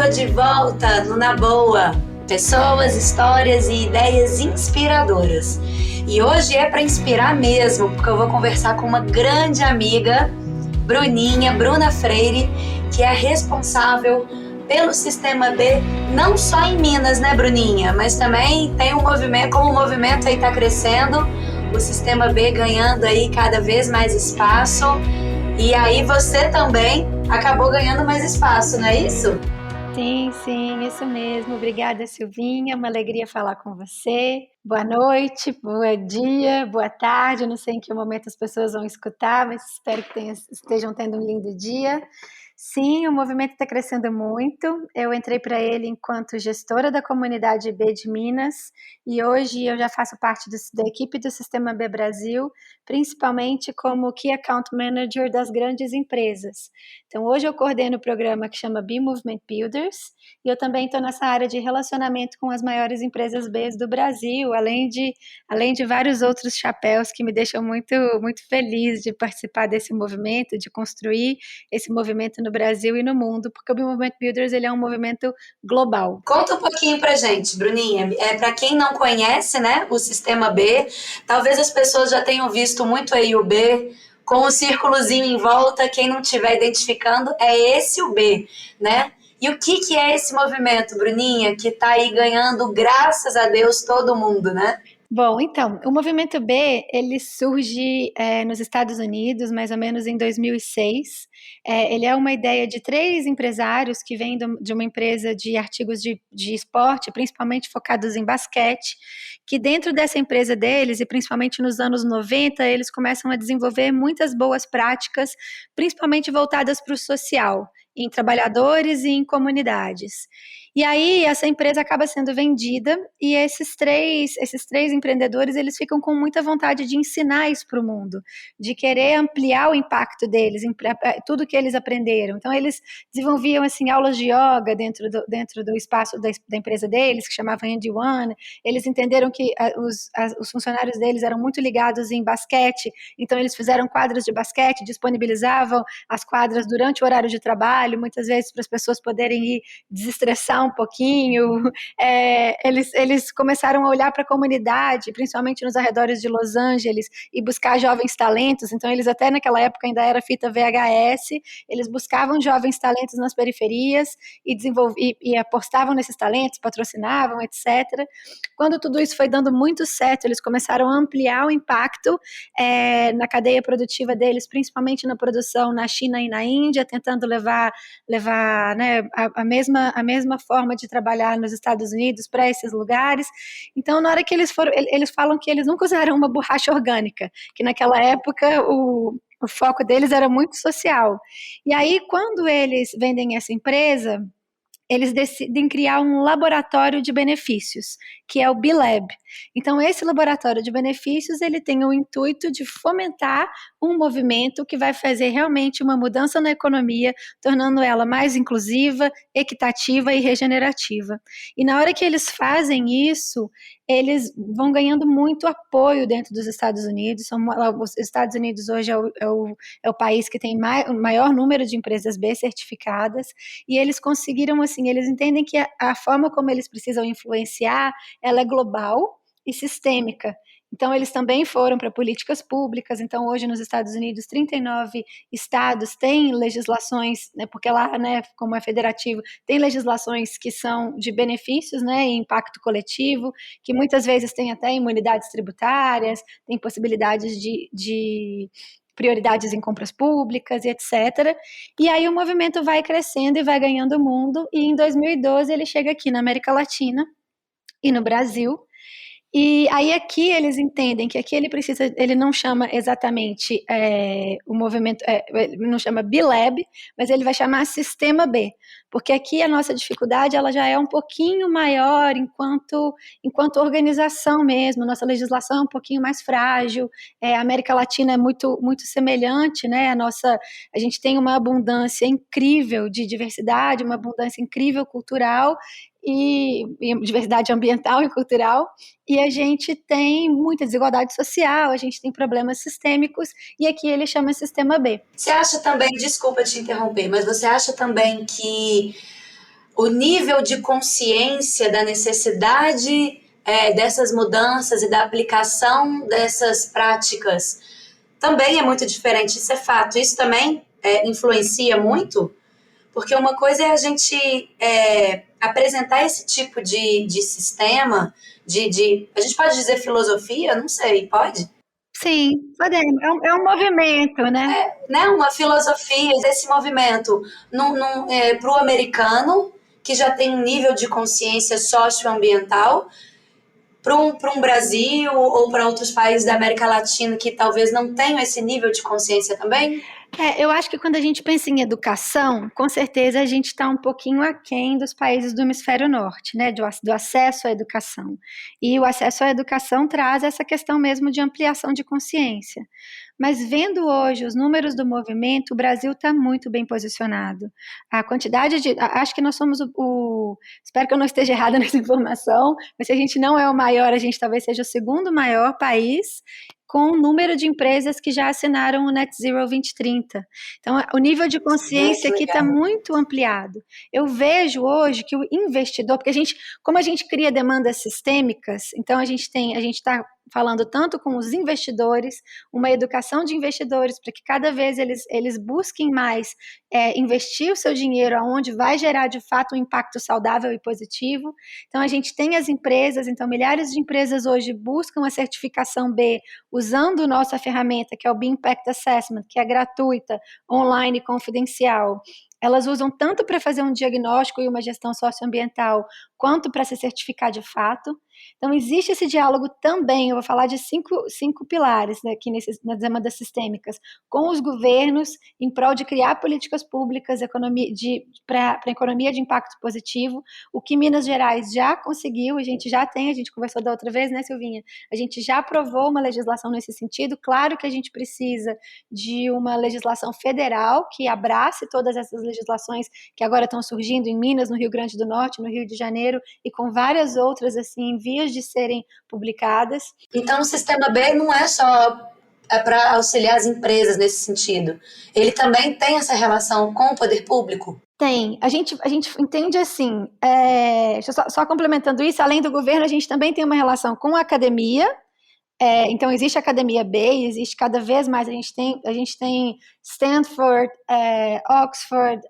tô de volta no Na Boa. Pessoas, histórias e ideias inspiradoras. E hoje é para inspirar mesmo, porque eu vou conversar com uma grande amiga, Bruna Freire, que é responsável pelo Sistema B, não só em Minas, né, Bruninha? Mas também tem um movimento, como o movimento aí tá crescendo, o Sistema B ganhando aí cada vez mais espaço. E aí você também acabou ganhando mais espaço, não é isso? Sim, isso mesmo. Obrigada, Silvinha. Uma alegria falar com você. Boa noite, bom dia, boa tarde. Eu não sei em que momento as pessoas vão escutar, mas espero que estejam tendo um lindo dia. Sim, o movimento está crescendo muito. Eu entrei para ele enquanto gestora da comunidade B de Minas e hoje eu já faço parte da equipe do Sistema B Brasil, principalmente como Key Account Manager das grandes empresas. Então, hoje eu coordeno o programa que chama B Movement Builders e eu também estou nessa área de relacionamento com as maiores empresas B do Brasil, além de vários outros chapéus que me deixam muito, muito feliz de participar desse movimento, de construir esse movimento no Brasil e no mundo, porque o Movement Builders ele é um movimento global. Conta um pouquinho pra gente, Bruninha. Para quem não conhece, né, o Sistema B, talvez as pessoas já tenham visto muito aí o B com o círculozinho em volta. Quem não estiver identificando, é esse o B, né? E o que é esse movimento, Bruninha, que está aí ganhando, graças a Deus, todo mundo, né? Bom, então, o movimento B, ele surge nos Estados Unidos, mais ou menos em 2006. Ele é uma ideia de três empresários que vêm de uma empresa de artigos de esporte, principalmente focados em basquete, que dentro dessa empresa deles, e principalmente nos anos 90, eles começam a desenvolver muitas boas práticas, principalmente voltadas para o social, em trabalhadores e em comunidades. E aí essa empresa acaba sendo vendida e esses três empreendedores eles ficam com muita vontade de ensinar isso para o mundo, de querer ampliar o impacto deles, em tudo que eles aprenderam. Então eles desenvolviam assim aulas de yoga dentro do espaço da empresa deles, que chamava Andy One. Eles entenderam que os funcionários deles eram muito ligados em basquete, então eles fizeram quadras de basquete, disponibilizavam as quadras durante o horário de trabalho, muitas vezes para as pessoas poderem ir desestressar um pouquinho. Eles começaram a olhar para a comunidade, principalmente nos arredores de Los Angeles, e buscar jovens talentos. Então eles até naquela época ainda era fita VHS, eles buscavam jovens talentos nas periferias e apostavam nesses talentos, patrocinavam, etc. Quando tudo isso foi dando muito certo, eles começaram a ampliar o impacto na cadeia produtiva deles, principalmente na produção na China e na Índia, tentando levar né, a mesma forma de trabalhar nos Estados Unidos para esses lugares. Então, na hora que eles falam que eles nunca usaram uma borracha orgânica, que naquela época o foco deles era muito social. E aí, quando eles vendem essa empresa, eles decidem criar um laboratório de benefícios, que é o B-Lab. Então, esse laboratório de benefícios, ele tem o intuito de fomentar um movimento que vai fazer realmente uma mudança na economia, tornando ela mais inclusiva, equitativa e regenerativa. E na hora que eles fazem isso, eles vão ganhando muito apoio dentro dos Estados Unidos. Os Estados Unidos hoje é o país que tem o maior número de empresas B certificadas, e eles conseguiram, assim, eles entendem que a forma como eles precisam influenciar, ela é global e sistêmica. Então, eles também foram para políticas públicas. Então, hoje nos Estados Unidos, 39 estados têm legislações, né, porque lá, né, como é federativo, tem legislações que são de benefícios, né, e impacto coletivo, que muitas vezes têm até imunidades tributárias, tem possibilidades de prioridades em compras públicas e etc. E aí o movimento vai crescendo e vai ganhando o mundo, e em 2012 ele chega aqui na América Latina e no Brasil. E aí aqui eles entendem que aqui ele não chama exatamente o movimento, ele não chama B-Lab, mas ele vai chamar Sistema B, porque aqui a nossa dificuldade ela já é um pouquinho maior enquanto organização mesmo, nossa legislação é um pouquinho mais frágil, a América Latina é muito, muito semelhante, né? A gente tem uma abundância incrível de diversidade, uma abundância incrível cultural, e diversidade ambiental e cultural, e a gente tem muita desigualdade social, a gente tem problemas sistêmicos, e aqui ele chama Sistema B. Você acha também, desculpa te interromper, mas você acha também que o nível de consciência da necessidade dessas mudanças e da aplicação dessas práticas também é muito diferente, isso é fato. Isso também influencia muito, porque uma coisa é a gente apresentar esse tipo de sistema, a gente pode dizer filosofia? Não sei, pode? Sim, podemos. É um movimento, né? Né? Uma filosofia desse movimento para o americano, que já tem um nível de consciência socioambiental, para um Brasil ou para outros países da América Latina que talvez não tenham esse nível de consciência também? Eu acho que quando a gente pensa em educação, com certeza a gente está um pouquinho aquém dos países do hemisfério norte, né? Do acesso à educação. E o acesso à educação traz essa questão mesmo de ampliação de consciência. Mas vendo hoje os números do movimento, o Brasil está muito bem posicionado. A quantidade de. Acho que nós somos espero que eu não esteja errada nessa informação, mas se a gente não é o maior, a gente talvez seja o segundo maior país com o número de empresas que já assinaram o Net Zero 2030. Então, o nível de consciência aqui está muito ampliado. Eu vejo hoje que o investidor, porque como a gente cria demandas sistêmicas, então a gente está falando tanto com os investidores, uma educação de investidores para que cada vez eles busquem mais investir o seu dinheiro aonde vai gerar de fato um impacto saudável e positivo. Então a gente tem as empresas, então milhares de empresas hoje buscam a certificação B usando nossa ferramenta, que é o B Impact Assessment, que é gratuita, online e confidencial. Elas usam tanto para fazer um diagnóstico e uma gestão socioambiental, quanto para se certificar de fato. Então, existe esse diálogo também, eu vou falar de cinco pilares, né, aqui nas demandas sistêmicas, com os governos, em prol de criar políticas públicas para a economia de impacto positivo, o que Minas Gerais já conseguiu, a gente conversou da outra vez, né, Silvinha? A gente já aprovou uma legislação nesse sentido, claro que a gente precisa de uma legislação federal que abrace todas essas legislações que agora estão surgindo em Minas, no Rio Grande do Norte, no Rio de Janeiro, e com várias outras, assim, em vias de serem publicadas. Então, o sistema B não é só para auxiliar as empresas nesse sentido. Ele também tem essa relação com o poder público? Tem. A gente entende assim, só complementando isso, além do governo, a gente também tem uma relação com a academia. Então, existe a Academia B, existe cada vez mais, a gente tem Stanford, Oxford,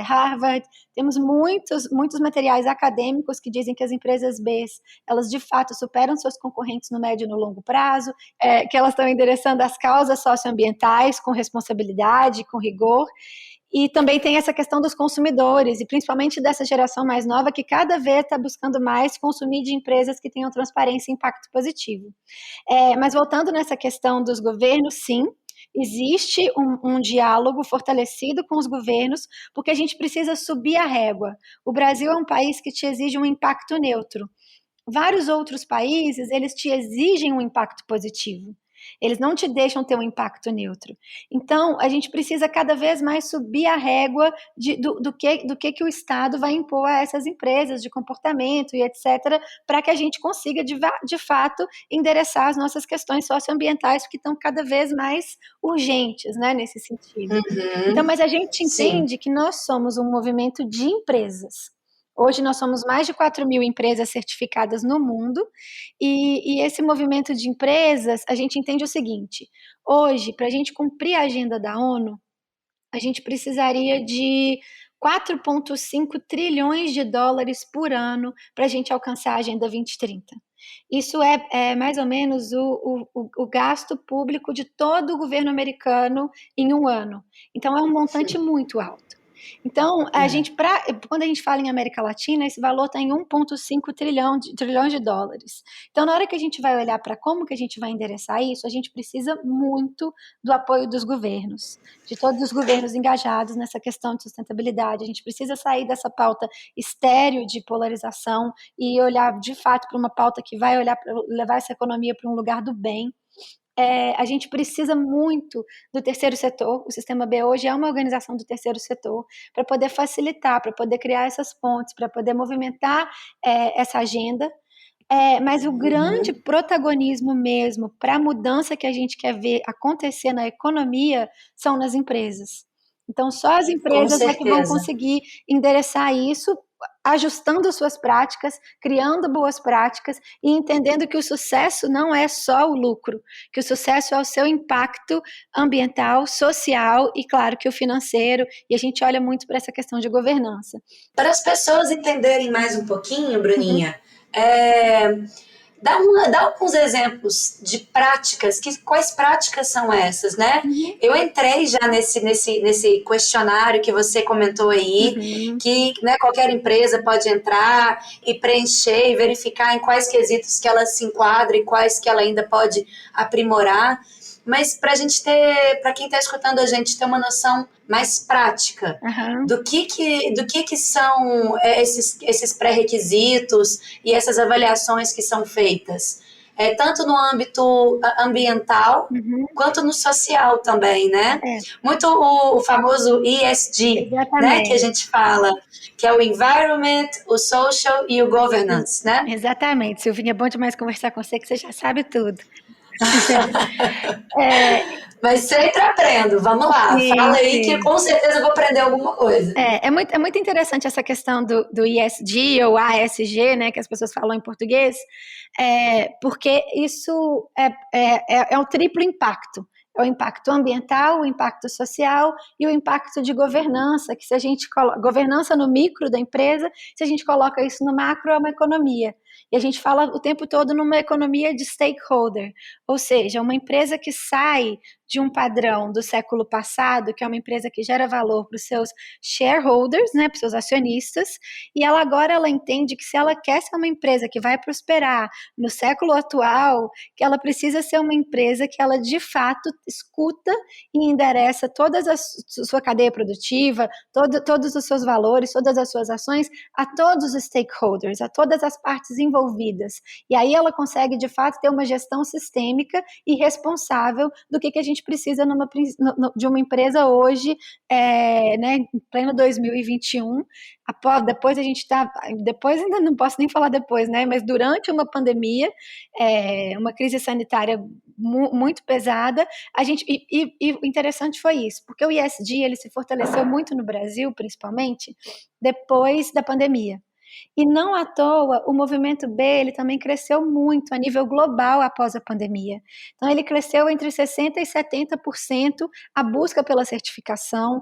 Harvard, temos muitos materiais acadêmicos que dizem que as empresas B, elas de fato superam seus concorrentes no médio e no longo prazo, que elas estão endereçando as causas socioambientais com responsabilidade, com rigor. E também tem essa questão dos consumidores, e principalmente dessa geração mais nova, que cada vez está buscando mais consumir de empresas que tenham transparência e impacto positivo. Mas voltando nessa questão dos governos, sim, existe um diálogo fortalecido com os governos, porque a gente precisa subir a régua. O Brasil é um país que te exige um impacto neutro. Vários outros países, eles te exigem um impacto positivo. Eles não te deixam ter um impacto neutro. Então, a gente precisa cada vez mais subir a régua do que o Estado vai impor a essas empresas de comportamento e etc., para que a gente consiga, de fato, endereçar as nossas questões socioambientais, que estão cada vez mais urgentes, né, nesse sentido. Então, mas a gente entende que nós somos um movimento de empresas. Hoje nós somos mais de 4.000 empresas certificadas no mundo, e esse movimento de empresas, a gente entende o seguinte: hoje, para a gente cumprir a agenda da ONU, a gente precisaria de 4,5 trilhões de dólares por ano para a gente alcançar a Agenda 2030. Isso é mais ou menos o gasto público de todo o governo americano em um ano. Então, é um montante muito alto. Então, quando a gente fala em América Latina, esse valor está em 1,5 trilhões de dólares. Então, na hora que a gente vai olhar para como que a gente vai endereçar isso, a gente precisa muito do apoio dos governos, de todos os governos engajados nessa questão de sustentabilidade. A gente precisa sair dessa pauta estéril de polarização e olhar de fato para uma pauta que vai levar essa economia para um lugar do bem. A gente precisa muito do terceiro setor. O Sistema B hoje é uma organização do terceiro setor para poder facilitar, para poder criar essas pontes, para poder movimentar essa agenda. Mas o grande protagonismo mesmo para a mudança que a gente quer ver acontecer na economia são nas empresas. Então, só as empresas é que vão conseguir endereçar isso, ajustando suas práticas, criando boas práticas e entendendo que o sucesso não é só o lucro, que o sucesso é o seu impacto ambiental, social e, claro, que o financeiro, e a gente olha muito para essa questão de governança. Para as pessoas entenderem mais um pouquinho, Uhum. Bruninha, dá alguns exemplos de práticas, quais práticas são essas, né? Uhum. Eu entrei já nesse questionário que você comentou aí, Uhum. que, né, qualquer empresa pode entrar e preencher e verificar em quais quesitos que ela se enquadra e quais que ela ainda pode aprimorar. Mas para a gente ter, para quem está escutando a gente ter uma noção mais prática Uhum. do que são esses pré-requisitos e essas avaliações que são feitas, tanto no âmbito ambiental Uhum. quanto no social também, né? É. Muito o famoso ESG, né, que a Exatamente. gente fala, que é o environment, o social e o governance, né? Exatamente, Silvinha, é bom demais conversar com você, que você já sabe tudo. É, Mas sempre aprendo, vamos lá, sim, fala aí que sim. com certeza eu vou aprender alguma coisa. É muito interessante essa questão do ESG ou ASG, né, que as pessoas falam em português, porque isso é um triplo impacto. É o impacto ambiental, o impacto social e o impacto de governança, que se a gente governança no micro da empresa, se a gente coloca isso no macro, é uma economia. E a gente fala o tempo todo numa economia de stakeholder, ou seja, uma empresa que sai de um padrão do século passado, que é uma empresa que gera valor para os seus shareholders, né, para os seus acionistas, e ela entende que se ela quer ser uma empresa que vai prosperar no século atual, que ela precisa ser uma empresa que ela de fato escuta e endereça toda a sua cadeia produtiva, todos os seus valores, todas as suas ações a todos os stakeholders, a todas as partes envolvidas. E aí ela consegue de fato ter uma gestão sistêmica e responsável do que a gente precisa de uma empresa hoje, né, em pleno 2021. Depois a gente está, depois ainda não posso nem falar depois, né, mas durante uma pandemia, uma crise sanitária muito pesada, e o interessante foi isso, porque o ESG ele se fortaleceu muito no Brasil, principalmente depois da pandemia. E não à toa, o movimento B ele também cresceu muito a nível global após a pandemia. Então, ele cresceu entre 60% e 70% a busca pela certificação,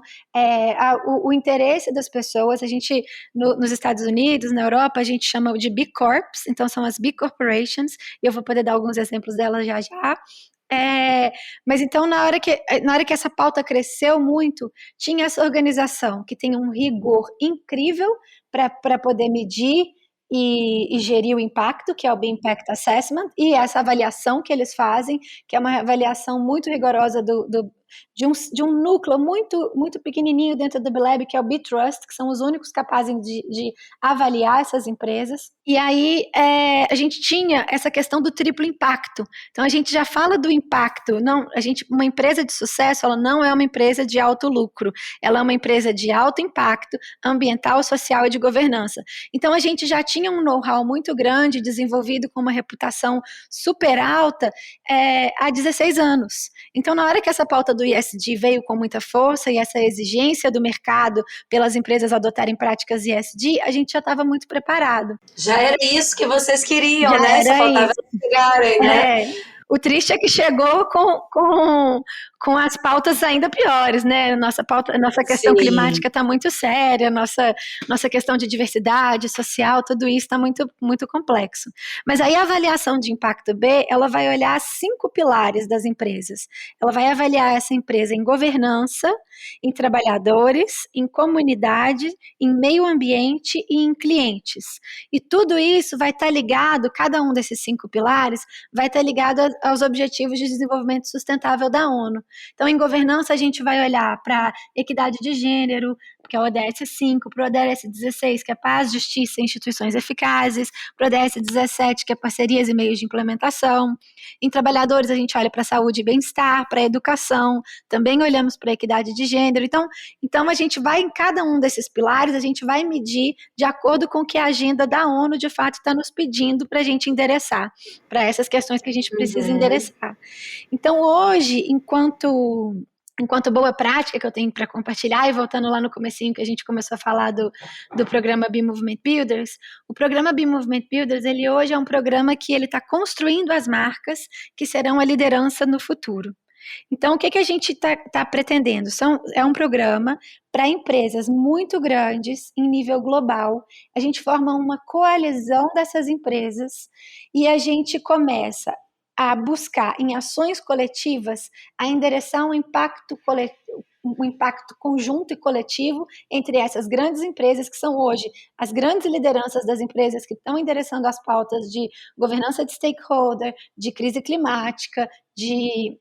o interesse das pessoas. A gente, nos Estados Unidos, na Europa, a gente chama de B Corps, então são as B Corporations, e eu vou poder dar alguns exemplos delas já já. Mas então, na hora que essa pauta cresceu muito, tinha essa organização que tem um rigor incrível para poder medir e gerir o impacto, que é o B Impact Assessment, e essa avaliação que eles fazem, que é uma avaliação muito rigorosa de um núcleo muito pequenininho dentro do B-Lab, que é o B-Trust, que são os únicos capazes de avaliar essas empresas. E aí a gente tinha essa questão do triplo impacto. Então a gente já fala do impacto. Uma empresa de sucesso, ela não é uma empresa de alto lucro. Ela é uma empresa de alto impacto ambiental, social e de governança. Então a gente já tinha um know-how muito grande, desenvolvido com uma reputação super alta há 16 anos. Então na hora que essa pauta do ESG veio com muita força e essa exigência do mercado pelas empresas adotarem práticas ESG, a gente já estava muito preparado. Já era isso que vocês queriam, Já né? Só era faltava isso. chegarem, né? O triste é que chegou com as pautas ainda piores, né? Nossa questão Sim. climática está muito séria, nossa questão de diversidade social, tudo isso está muito, muito complexo. Mas aí a avaliação de impacto B, ela vai olhar 5 pilares das empresas. Ela vai avaliar essa empresa em governança, em trabalhadores, em comunidade, em meio ambiente e em clientes. E tudo isso vai estar ligado, cada um desses 5 pilares, vai estar ligado aos Objetivos de Desenvolvimento Sustentável da ONU. Então, em governança, a gente vai olhar para equidade de gênero, que é o ODS 5, para o ODS 16, que é paz, justiça e instituições eficazes, para o ODS 17, que é parcerias e meios de implementação. Em trabalhadores, a gente olha para saúde e bem-estar, para educação, também olhamos para equidade de gênero. Então, a gente vai em cada um desses pilares, a gente vai medir de acordo com o que a agenda da ONU, de fato, está nos pedindo para a gente endereçar, para essas questões que a gente precisa endereçar. Então, hoje, enquanto enquanto boa prática que eu tenho para compartilhar, e voltando lá no comecinho que a gente começou a falar do programa Be Movement Builders, o programa Be Movement Builders, ele hoje é um programa que ele está construindo as marcas que serão a liderança no futuro. Então, o que a gente está pretendendo? É um programa para empresas muito grandes, em nível global. A gente forma uma coalizão dessas empresas e a gente começa a buscar, em ações coletivas, a endereçar um impacto conjunto e coletivo entre essas grandes empresas, que são hoje as grandes lideranças das empresas que estão endereçando as pautas de governança de stakeholder, de crise climática, de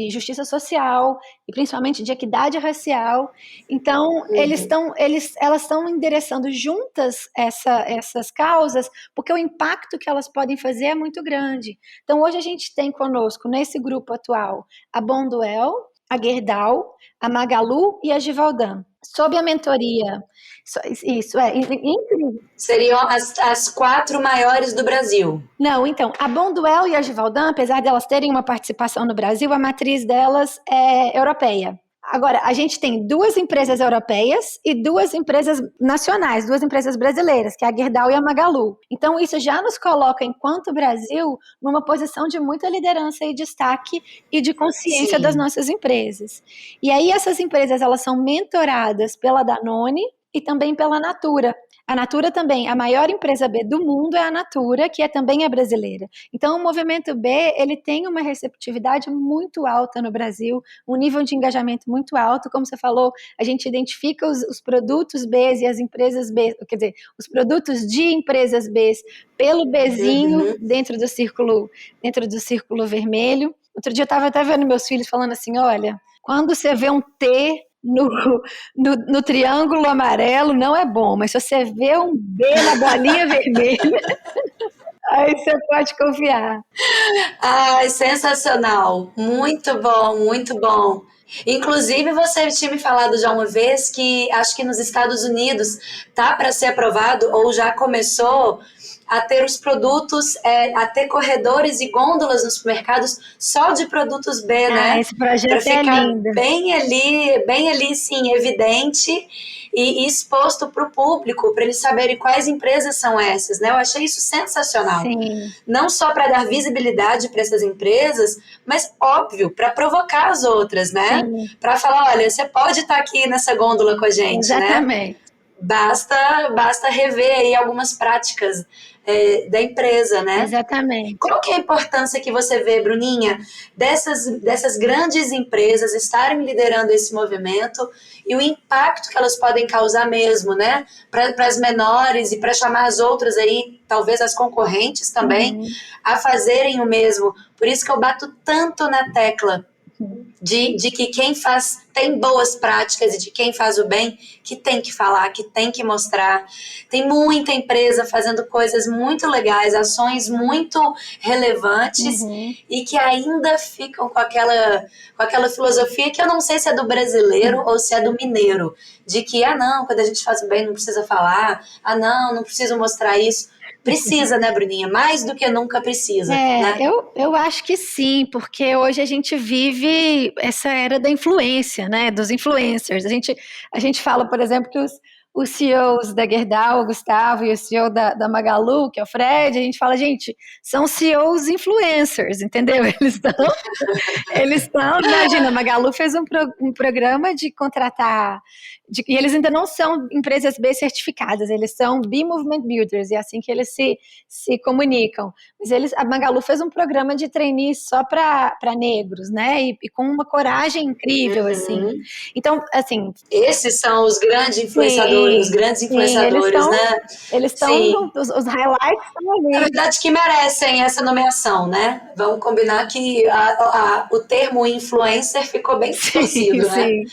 justiça social e principalmente de equidade racial. Então, elas estão endereçando juntas essas causas, porque o impacto que elas podem fazer é muito grande. Então, hoje a gente tem conosco, nesse grupo atual, a Bonduel, a Gerdau, a Magalu e a Givaudan. Sob a mentoria, incrível. Seriam as 4 maiores do Brasil. Não, então, a Bonduel e a Givaudan, apesar de elas terem uma participação no Brasil, a matriz delas é europeia. Agora, a gente tem 2 empresas europeias e 2 empresas nacionais, 2 empresas brasileiras, que é a Gerdau e a Magalu. Então, isso já nos coloca, enquanto Brasil, numa posição de muita liderança e destaque e de consciência das nossas empresas. E aí, essas empresas, elas são mentoradas pela Danone e também pela Natura. A Natura também, a maior empresa B do mundo é a Natura, que também é brasileira. Então, o movimento B, ele tem uma receptividade muito alta no Brasil, um nível de engajamento muito alto. Como você falou, a gente identifica os produtos B e as empresas B, quer dizer, os produtos de empresas B pelo Bzinho dentro do círculo vermelho. Outro dia eu estava até vendo meus filhos falando assim, olha, quando você vê um T no triângulo amarelo não é bom, mas se você vê um B na bolinha vermelha, aí você pode confiar. Ai, sensacional, muito bom, muito bom. Inclusive, você tinha me falado já uma vez que acho que nos Estados Unidos tá para ser aprovado ou já começou a ter os produtos, a ter corredores e gôndolas nos supermercados só de produtos B, né? Esse projeto para ficar lindo. bem ali, sim, evidente e exposto para o público, para eles saberem quais empresas são essas, né? Eu achei isso sensacional. Sim. Não só para dar visibilidade para essas empresas, mas, óbvio, para provocar as outras, né? Para falar, olha, você pode estar aqui nessa gôndola com a gente, exatamente, né? Basta rever aí algumas práticas da empresa, né? Exatamente. Qual que é a importância que você vê, Bruninha, dessas grandes empresas estarem liderando esse movimento e o impacto que elas podem causar mesmo, né? Para as menores e para chamar as outras aí, talvez as concorrentes também, a fazerem o mesmo. Por isso que eu bato tanto na tecla de que quem tem boas práticas e de quem faz o bem, que tem que falar, que tem que mostrar. Tem muita empresa fazendo coisas muito legais, ações muito relevantes e que ainda ficam com aquela filosofia que eu não sei se é do brasileiro ou se é do mineiro, de que, não, quando a gente faz o bem não precisa falar, não preciso mostrar isso. Precisa, né, Bruninha? Mais do que nunca precisa. Né? Eu acho que sim, porque hoje a gente vive essa era da influência, né? Dos influencers. A gente fala, por exemplo, que os CEOs da Gerdau, o Gustavo, e o CEO da Magalu, que é o Fred, a gente fala, gente, são CEOs influencers, entendeu? Eles estão, imagina, a Magalu fez um programa de contratar, e eles ainda não são empresas B certificadas, eles são B Movement Builders, e é assim que eles se comunicam. Mas a Magalu fez um programa de trainees só para negros, né? E com uma coragem incrível, assim. Então, assim... Esses são os grandes influenciadores, né? Eles estão, os highlights estão ali. Na verdade, que merecem essa nomeação, né? Vamos combinar que o termo influencer ficou bem distorcido, né?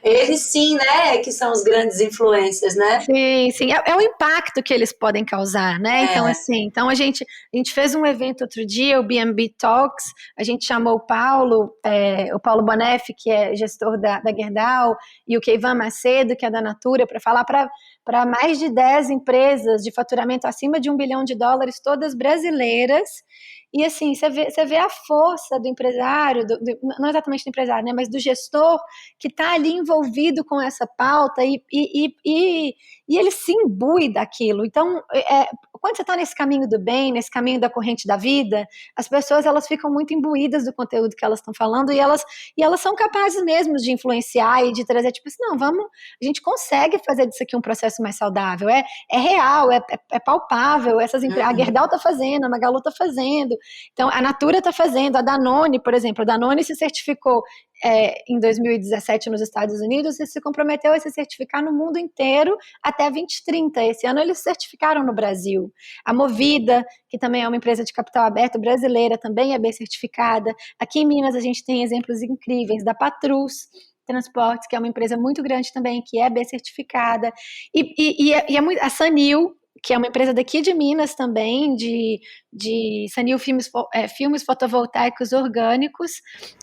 Eles sim, né? Que são os grandes influencers, né? Sim. É o impacto que eles podem causar, né? Então, assim, a gente fez um evento outro dia, o B&B Talks, a gente chamou o Paulo Bonef, que é gestor da Gerdau, e o Keivan Macedo, que é da Natura, para falar para mais de 10 empresas de faturamento acima de $1 bilhão, todas brasileiras, E assim, você vê a força do empresário, não exatamente do empresário, né, mas do gestor que está ali envolvido com essa pauta e ele se imbui daquilo. Então, quando você está nesse caminho do bem, nesse caminho da corrente da vida, as pessoas elas ficam muito imbuídas do conteúdo que elas estão falando e elas são capazes mesmo de influenciar e de trazer, tipo assim, não, vamos, a gente consegue fazer disso aqui um processo mais saudável, é real, é palpável, a Gerdau está fazendo, a Magalu está fazendo, então a Natura está fazendo, a Danone, por exemplo, a Danone se certificou em 2017 nos Estados Unidos e se comprometeu a se certificar no mundo inteiro até 2030. Esse ano eles certificaram no Brasil. A Movida, que também é uma empresa de capital aberto brasileira, também é bem certificada. Aqui em Minas a gente tem exemplos incríveis da Patrus Transportes, que é uma empresa muito grande também, que é bem certificada. A Sanil, que é uma empresa daqui de Minas também, de Sanil filmes fotovoltaicos orgânicos,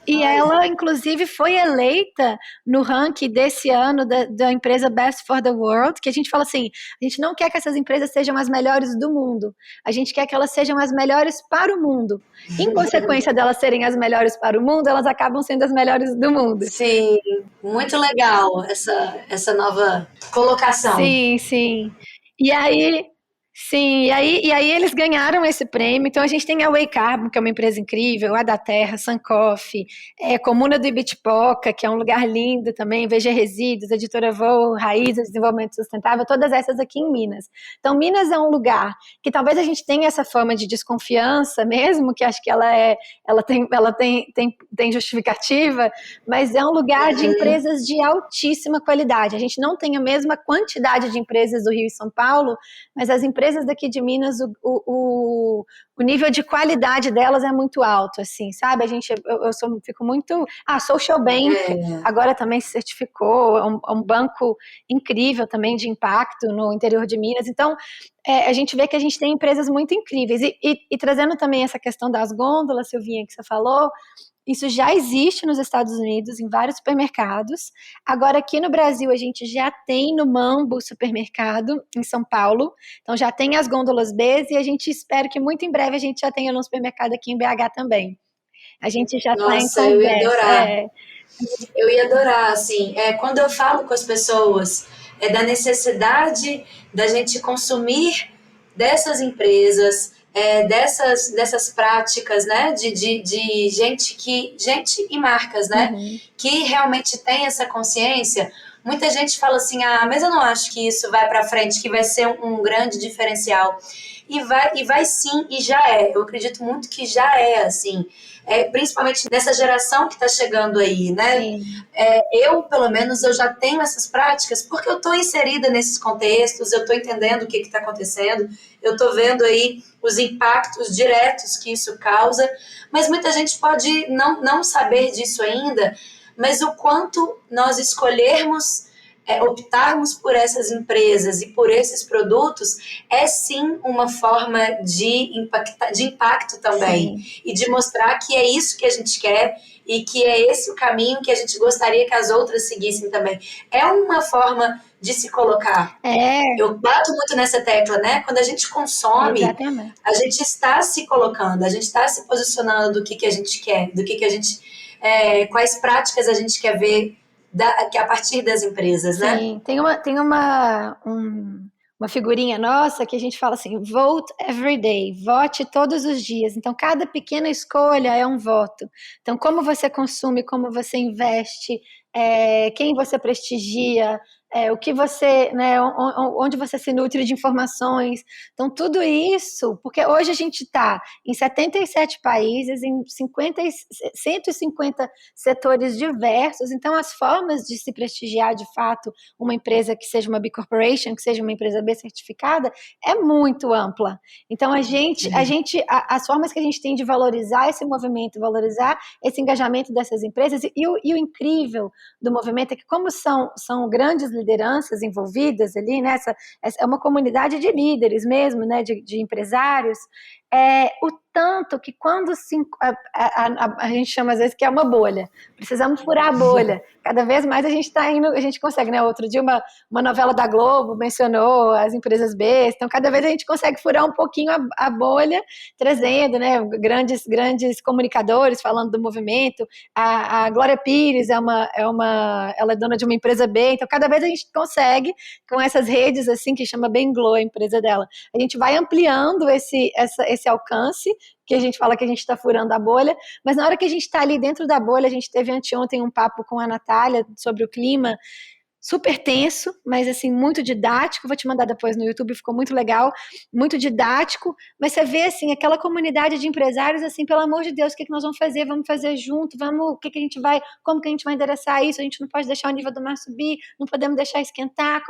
e ela, inclusive, foi eleita no ranking desse ano da empresa Best for the World, que a gente fala assim, a gente não quer que essas empresas sejam as melhores do mundo, a gente quer que elas sejam as melhores para o mundo. Em consequência delas serem as melhores para o mundo, elas acabam sendo as melhores do mundo. Sim, muito legal essa nova colocação. Sim, sim. E aí, sim, e aí eles ganharam esse prêmio. Então a gente tem a Way Carbon, que é uma empresa incrível, a da Terra, Sankofa, Comuna do Ibitipoca, que é um lugar lindo também, VG Resíduos, Editora Voo, Raízes, Desenvolvimento Sustentável, todas essas aqui em Minas. Então Minas é um lugar que talvez a gente tenha essa fama de desconfiança mesmo, que acho que ela tem justificativa, mas é um lugar de empresas de altíssima qualidade. A gente não tem a mesma quantidade de empresas do Rio e São Paulo, mas as empresas daqui de Minas, o nível de qualidade delas é muito alto, assim, sabe? Fico muito... Social Bank, agora também se certificou, é um banco incrível também de impacto no interior de Minas. Então, a gente vê que a gente tem empresas muito incríveis. E trazendo também essa questão das gôndolas, Silvinha, que você falou, isso já existe nos Estados Unidos, em vários supermercados. Agora, aqui no Brasil, a gente já tem no Mambo supermercado, em São Paulo. Então, já tem as gôndolas B e a gente espera que muito em breve a gente já tenha no supermercado aqui em BH também. A gente já está em conversa. Eu ia adorar. Eu ia adorar, assim. Quando eu falo com as pessoas da necessidade da gente consumir dessas empresas, dessas práticas, né, de gente e marcas, né, que realmente tem essa consciência. Muita gente fala assim, mas eu não acho que isso vai para frente, que vai ser um grande diferencial. E vai sim, e já é. Eu acredito muito que já é assim. Principalmente nessa geração que está chegando aí, né? Eu, pelo menos, eu já tenho essas práticas porque eu estou inserida nesses contextos, eu estou entendendo o que está acontecendo, eu estou vendo aí os impactos diretos que isso causa, mas muita gente pode não saber disso ainda, mas o quanto nós escolhermos optarmos por essas empresas e por esses produtos é sim uma forma de impacto também. Sim. E de mostrar que é isso que a gente quer e que é esse o caminho que a gente gostaria que as outras seguissem também. É uma forma de se colocar. Eu bato muito nessa tecla, né? Quando a gente consome, exatamente, a gente está se colocando, a gente está se posicionando do que a gente quer, do que a gente... quais práticas a gente quer ver a partir das empresas, né? Sim, tem uma figurinha nossa que a gente fala assim, vote every day, vote todos os dias. Então, cada pequena escolha é um voto. Então, como você consome, como você investe, quem você prestigia, o que você, né, onde você se nutre de informações. Então, tudo isso, porque hoje a gente está em 77 países, em 150 setores diversos, então as formas de se prestigiar de fato uma empresa que seja uma B Corporation, que seja uma empresa B certificada, é muito ampla. Então, as formas que a gente tem de valorizar esse movimento, valorizar esse engajamento dessas empresas, e o incrível do movimento é que, como são grandes lideranças envolvidas ali, né? É uma comunidade de líderes mesmo, né? De empresários. o tanto que quando a gente chama às vezes que é uma bolha, precisamos furar a bolha. Cada vez mais a gente está indo, a gente consegue, né? Outro dia uma novela da Globo mencionou as empresas B, então cada vez a gente consegue furar um pouquinho a bolha, trazendo, né? Grandes comunicadores falando do movimento. A Glória Pires ela é dona de uma empresa B, então cada vez a gente consegue, com essas redes assim, que chama Benglo, a empresa dela, a gente vai ampliando esse alcance, que a gente fala que a gente está furando a bolha, mas na hora que a gente está ali dentro da bolha, a gente teve anteontem um papo com a Natália sobre o clima, super tenso, mas assim, muito didático, vou te mandar depois no YouTube, ficou muito legal, muito didático, mas você vê assim, aquela comunidade de empresários assim, pelo amor de Deus, o que nós vamos fazer? Vamos fazer junto, o que a gente vai, como que a gente vai endereçar isso? A gente não pode deixar o nível do mar subir, não podemos deixar esquentar,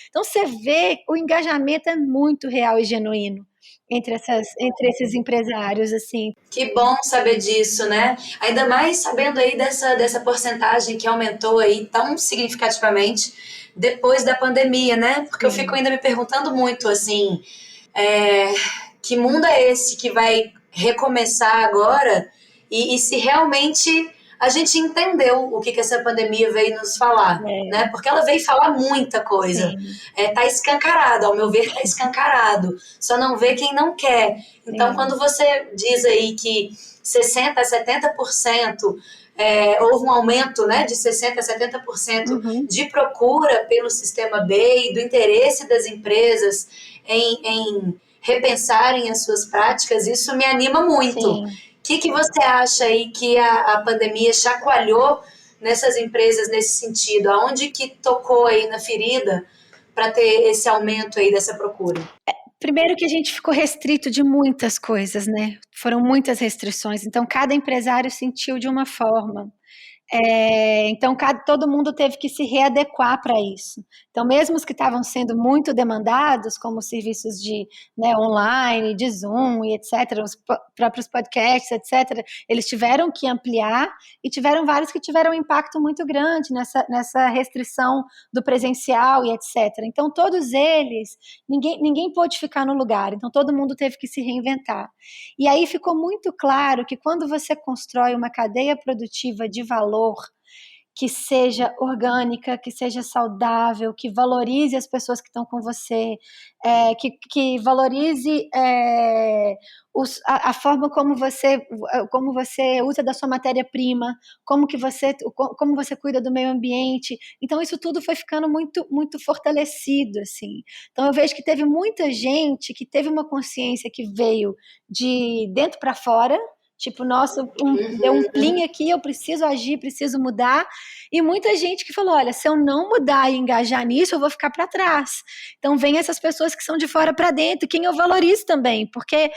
Então você vê, o engajamento é muito real e genuíno entre esses empresários, assim. Que bom saber disso, né? Ainda mais sabendo aí dessa porcentagem que aumentou aí tão significativamente depois da pandemia, né? Porque eu fico ainda me perguntando muito, assim, que mundo é esse que vai recomeçar agora e se realmente a gente entendeu o que essa pandemia veio nos falar, né? Porque ela veio falar muita coisa. Tá escancarado, ao meu ver, tá escancarado. Só não vê quem não quer. Então, quando você diz aí que 60% a 70% houve um aumento, né, de 60% a 70% de procura pelo sistema B e do interesse das empresas em repensarem as suas práticas, isso me anima muito. O que você acha aí que a pandemia chacoalhou nessas empresas nesse sentido? Aonde que tocou aí na ferida para ter esse aumento aí dessa procura? Primeiro que a gente ficou restrito de muitas coisas, né? Foram muitas restrições, então cada empresário sentiu de uma forma. Então todo mundo teve que se readequar para isso. Então mesmo os que estavam sendo muito demandados, como os serviços de, né, online, de Zoom e etc., os próprios podcasts, etc., eles tiveram que ampliar e tiveram vários que tiveram um impacto muito grande nessa restrição do presencial e etc. Então todos eles, ninguém pôde ficar no lugar, então todo mundo teve que se reinventar. E aí ficou muito claro que quando você constrói uma cadeia produtiva de valor que seja orgânica, que seja saudável, que valorize as pessoas que estão com você, que valorize a forma como você usa da sua matéria-prima, como você cuida do meio ambiente. Então isso tudo foi ficando muito, muito fortalecido, assim. Então eu vejo que teve muita gente que teve uma consciência que veio de dentro para fora, tipo, nossa, deu um plim aqui, eu preciso agir, preciso mudar. E muita gente que falou, olha, se eu não mudar e engajar nisso, eu vou ficar para trás. Então vem essas pessoas que são de fora para dentro, quem eu valorizo também, porque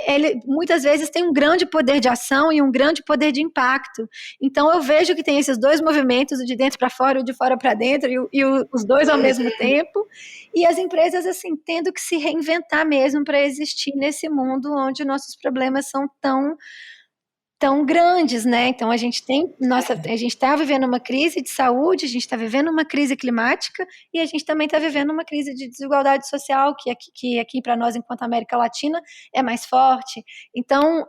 ele muitas vezes tem um grande poder de ação e um grande poder de impacto. Então eu vejo que tem esses dois movimentos, o de dentro para fora e o de fora para dentro, e os dois ao mesmo tempo. E as empresas, assim, tendo que se reinventar mesmo para existir nesse mundo onde nossos problemas são tão grandes, né? Então a gente está vivendo uma crise de saúde, a gente está vivendo uma crise climática e a gente também está vivendo uma crise de desigualdade social que aqui para nós, enquanto América Latina, é mais forte. Então,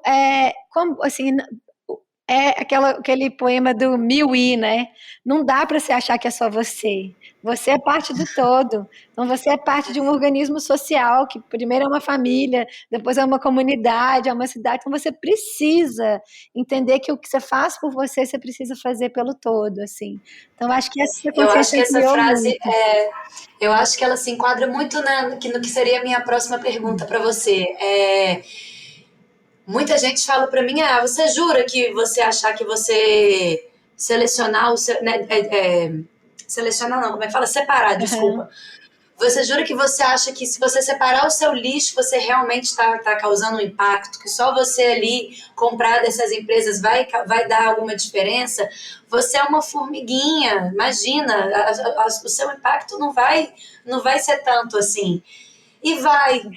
aquele poema do Miwi, né? Não dá para você achar que é só você. Você é parte do todo. Então, você é parte de um organismo social, que primeiro é uma família, depois é uma comunidade, é uma cidade. Então, você precisa entender que o que você faz por você, você precisa fazer pelo todo, assim. Então, acho que essa consciência essa frase, muito. eu acho que ela se enquadra muito no que seria a minha próxima pergunta para você. Muita gente fala para mim, você jura que você achar que você selecionar o seu... Né, selecionar não, como é que fala? Separar, desculpa. Você jura que você acha que se você separar o seu lixo, você realmente está causando um impacto, que só você ali comprar dessas empresas vai dar alguma diferença? Você é uma formiguinha, imagina, o seu impacto não vai ser tanto assim. E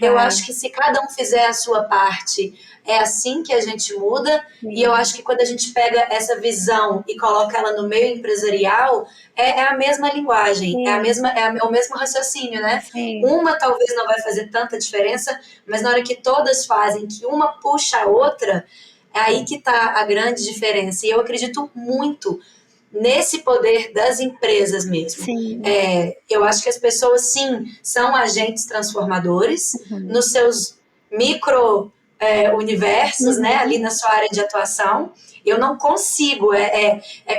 eu acho que se cada um fizer a sua parte, é assim que a gente muda. E eu acho que quando a gente pega essa visão e coloca ela no meio empresarial, é a mesma linguagem, Sim, é o mesmo raciocínio, né? sim, Uma talvez não vai fazer tanta diferença, mas na hora que todas fazem, que uma puxa a outra, é aí que está a grande diferença. E eu acredito muito nesse poder das empresas mesmo. sim. Eu acho que as pessoas, sim, são agentes transformadores Uhum. nos seus micro universos, né, ali Uhum. na sua área de atuação. Eu não consigo,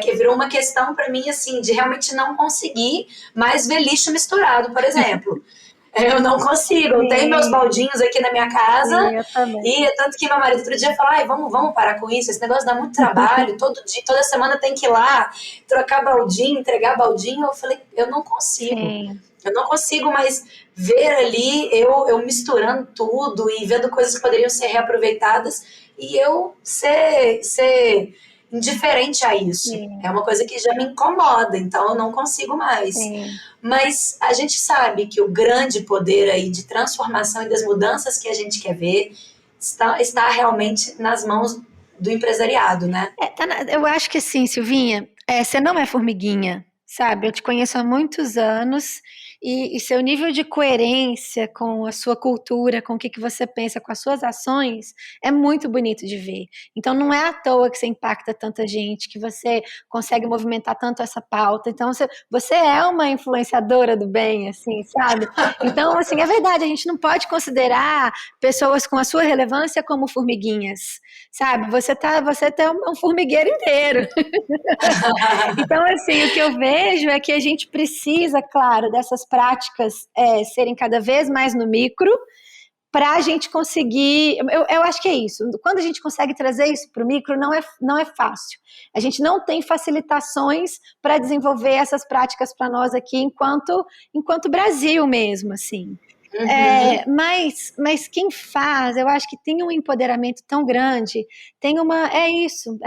que virou uma questão para mim, assim, de realmente não conseguir mais ver lixo misturado, por exemplo. Eu não consigo. Eu tenho meus Sim, baldinhos aqui na minha casa. sim, eu também. E tanto que meu marido outro dia falou: ai, vamos parar com isso. Esse negócio dá muito trabalho. Todo dia, toda semana tem que ir lá trocar baldinho, entregar baldinho. Eu falei: eu não consigo. Sim, Eu não consigo mais ver ali eu misturando tudo e vendo coisas que poderiam ser reaproveitadas e eu ser indiferente a isso. É sim, uma coisa que já me incomoda, então eu não consigo mais. sim. Mas a gente sabe que o grande poder aí de transformação e das mudanças que a gente quer ver está realmente nas mãos do empresariado, né? Eu acho que assim, Silvinha, você não é formiguinha, sabe? Eu te conheço há muitos anos e seu nível de coerência com a sua cultura, com o que você pensa, com as suas ações, é muito bonito de ver. Então não é à toa que você impacta tanta gente, que você consegue movimentar tanto essa pauta. Então você é uma influenciadora do bem, assim, sabe? Então, assim, é verdade, a gente não pode considerar pessoas com a sua relevância como formiguinhas, sabe? Você tá um formigueiro inteiro. Então, assim, o que eu vejo é que a gente precisa, claro, dessas práticas serem cada vez mais no micro, para a gente conseguir. Eu acho que é isso. Quando a gente consegue trazer isso para o micro, não é fácil. A gente não tem facilitações para desenvolver essas práticas para nós aqui, enquanto Brasil mesmo, assim. Uhum. Mas quem faz, eu acho que tem um empoderamento tão grande, é isso,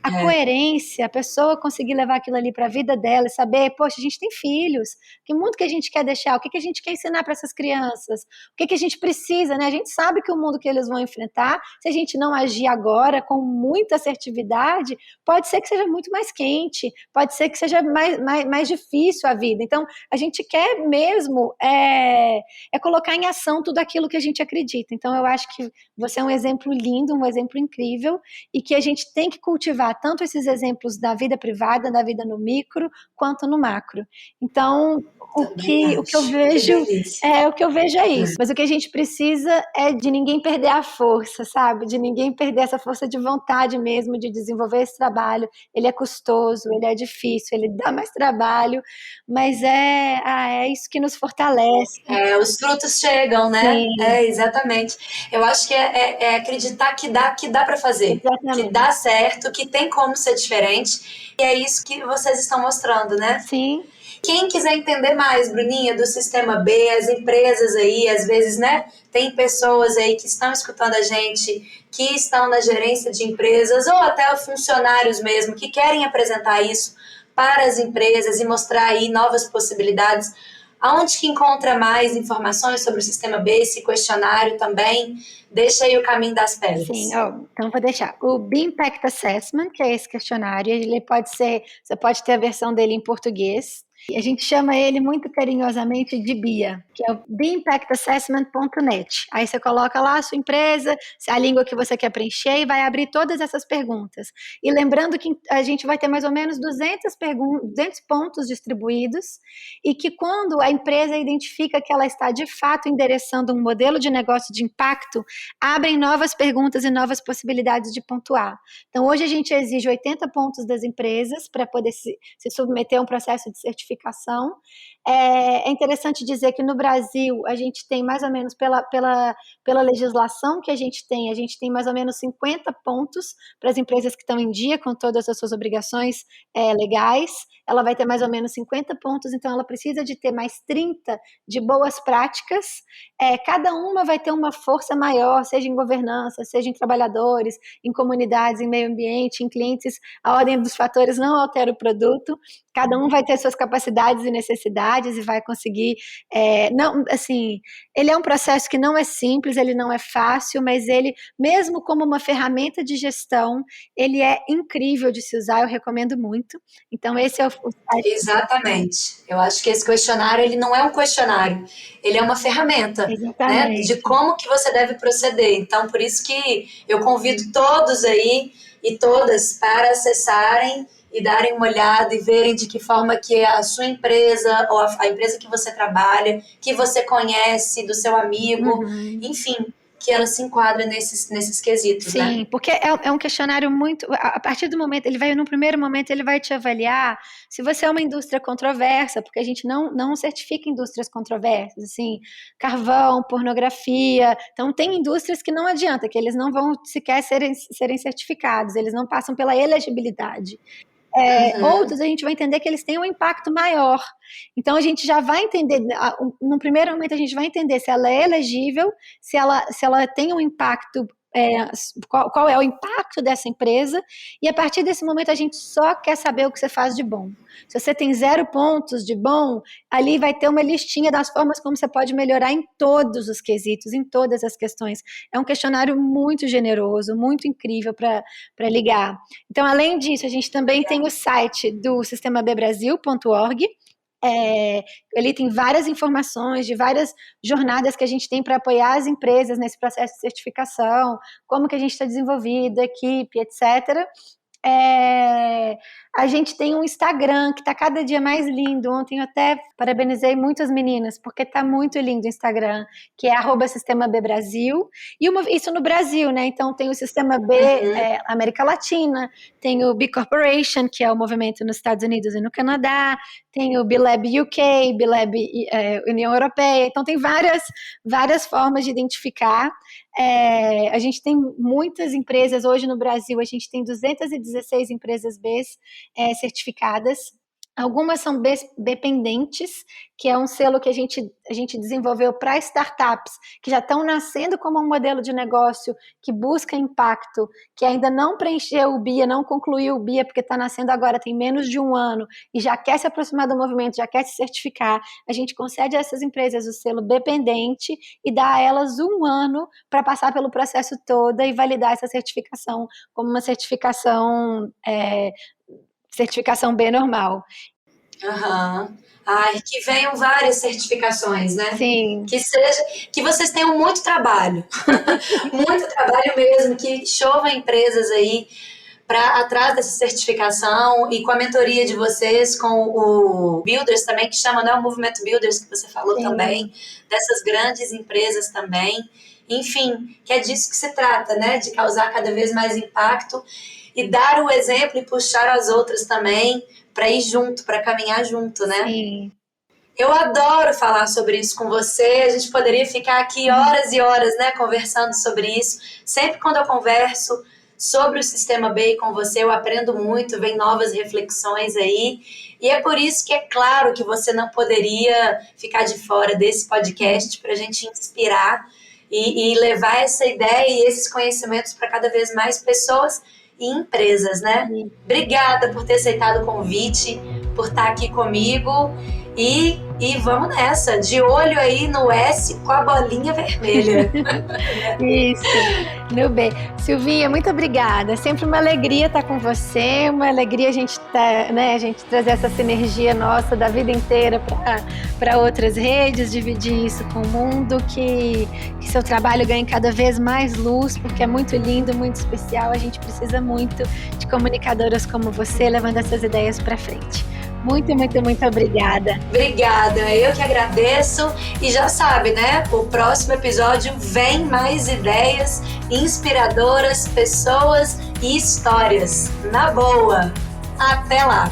a coerência, a pessoa conseguir levar aquilo ali para a vida dela e saber, poxa, a gente tem filhos, que mundo que a gente quer deixar, o que a gente quer ensinar para essas crianças, o que a gente precisa, né? A gente sabe que o mundo que eles vão enfrentar, se a gente não agir agora com muita assertividade, pode ser que seja muito mais quente, pode ser que seja mais difícil a vida. Então, a gente quer mesmo colocar em ação tudo aquilo que a gente acredita. Então, eu acho que você é um exemplo lindo, um exemplo incrível, e que a gente tem que cultivar tanto esses exemplos da vida privada, da vida no micro, quanto no macro. Então, Também o que eu acho. Que vejo delícia. é isso. Mas o que a gente precisa é de ninguém perder a força, sabe? De ninguém perder essa força de vontade mesmo de desenvolver esse trabalho. Ele é custoso, ele é difícil, ele dá mais trabalho, mas é isso que nos fortalece. Os frutos chegam, né? Sim, Exatamente. Eu acho que é acreditar que dá para fazer, que exatamente. dá certo, que tem como ser diferente. E é isso que vocês estão mostrando, né? Sim, Quem quiser entender mais, Bruninha, do Sistema B, as empresas aí, às vezes, né? Tem pessoas aí que estão escutando a gente, que estão na gerência de empresas, ou até funcionários mesmo, que querem apresentar isso para as empresas e mostrar aí novas possibilidades. Aonde que encontra mais informações sobre o Sistema B, esse questionário também? Deixa aí o caminho das sim. pedras. Ó, então vou deixar. O B-Impact Assessment, que é esse questionário, você pode ter a versão dele em português. E a gente chama ele muito carinhosamente de BIA, que é o beimpactassessment.net. Aí você coloca lá a sua empresa, a língua que você quer preencher e vai abrir todas essas perguntas. E lembrando que a gente vai ter mais ou menos 200 pontos distribuídos e que quando a empresa identifica que ela está de fato endereçando um modelo de negócio de impacto, abrem novas perguntas e novas possibilidades de pontuar. Então, hoje a gente exige 80 pontos das empresas para poder se submeter a um processo de certificação. É interessante dizer que no Brasil a gente tem mais ou menos, pela legislação que a gente tem mais ou menos 50 pontos para as empresas que estão em dia com todas as suas obrigações legais. Ela vai ter mais ou menos 50 pontos, então ela precisa de ter mais 30 de boas práticas. Cada uma vai ter uma força maior, seja em governança, seja em trabalhadores, em comunidades, em meio ambiente, em clientes. A ordem dos fatores não altera o produto. Cada um vai ter suas capacidades capacidades e necessidades e vai conseguir, não, assim, ele é um processo que não é simples, ele não é fácil, mas ele, mesmo como uma ferramenta de gestão, ele é incrível de se usar, eu recomendo muito. Então esse é o site. Exatamente. Eu acho que esse questionário, ele não é um questionário, ele é uma ferramenta, né, de Exatamente. como que você deve proceder. Então, por isso que eu convido todos aí e todas para acessarem e darem uma olhada e verem de que forma que a sua empresa ou a empresa que você trabalha, que você conhece, do seu amigo, enfim, que ela se enquadra nesses quesitos, né? Sim, porque é um questionário muito. A partir do momento, no primeiro momento, ele vai te avaliar se você é uma indústria controversa, porque a gente não certifica indústrias controversas, assim, carvão, pornografia. Então, tem indústrias que não adianta, que eles não vão sequer serem certificados, eles não passam pela elegibilidade. Outros a gente vai entender que eles têm um impacto maior. Então a gente já vai entender, no primeiro momento a gente vai entender se ela é elegível, se ela tem um impacto, qual é o impacto dessa empresa, e a partir desse momento a gente só quer saber o que você faz de bom. Se você tem 0 pontos de bom, ali vai ter uma listinha das formas como você pode melhorar em todos os quesitos, em todas as questões. É um questionário muito generoso, muito incrível para ligar. Então, além disso, a gente também tem o site do sistemaBbrasil.org. Ali tem várias informações de várias jornadas que a gente tem para apoiar as empresas nesse processo de certificação, como que a gente está desenvolvido, equipe, etc. A gente tem um Instagram que está cada dia mais lindo. Ontem eu até parabenizei muitas meninas, porque está muito lindo o Instagram, que é @sistemaBbrasil. E isso no Brasil, né? Então tem o Sistema B América Latina, tem o B Corporation, que é o movimento nos Estados Unidos e no Canadá, tem o B-Lab UK, B-Lab União Europeia. Então tem várias formas de identificar. A gente tem muitas empresas hoje no Brasil, a gente tem 216 empresas B certificadas. Algumas são dependentes, que é um selo que a gente desenvolveu para startups que já estão nascendo como um modelo de negócio que busca impacto, que ainda não preencheu o BIA, não concluiu o BIA, porque está nascendo agora, tem menos de 1 ano, e já quer se aproximar do movimento, já quer se certificar. A gente concede a essas empresas o selo dependente e dá a elas 1 ano para passar pelo processo todo e validar essa certificação como uma certificação B normal. Ai, que venham várias certificações, né? Sim. Que vocês tenham muito trabalho, muito trabalho mesmo, que chova empresas aí para atrás dessa certificação e com a mentoria de vocês, com o Builders também, que chama, né, o movimento Builders, que você falou também, dessas grandes empresas também. Enfim, que é disso que se trata, né? De causar cada vez mais impacto e dar o exemplo e puxar as outras também para ir junto, para caminhar junto, né? Sim. Eu adoro falar sobre isso com você. A gente poderia ficar aqui horas e horas, né, conversando sobre isso. Sempre quando eu converso sobre o Sistema B com você, eu aprendo muito, vem novas reflexões aí. E é por isso que é claro que você não poderia ficar de fora desse podcast para a gente inspirar e levar essa ideia e esses conhecimentos para cada vez mais pessoas e empresas, né? Obrigada por ter aceitado o convite, por estar aqui comigo e vamos nessa, de olho aí no S com a bolinha vermelha. Isso, no B. Silvinha, muito obrigada. É sempre uma alegria estar com você, uma alegria a gente trazer essa sinergia nossa da vida inteira para outras redes, dividir isso com o mundo, que seu trabalho ganhe cada vez mais luz, porque é muito lindo, muito especial. A gente precisa muito de comunicadoras como você, levando essas ideias para frente. Muito, muito, muito obrigada. Obrigada, eu que agradeço. E já sabe, né? O próximo episódio vem mais ideias inspiradoras, pessoas e histórias. Na boa. Até lá!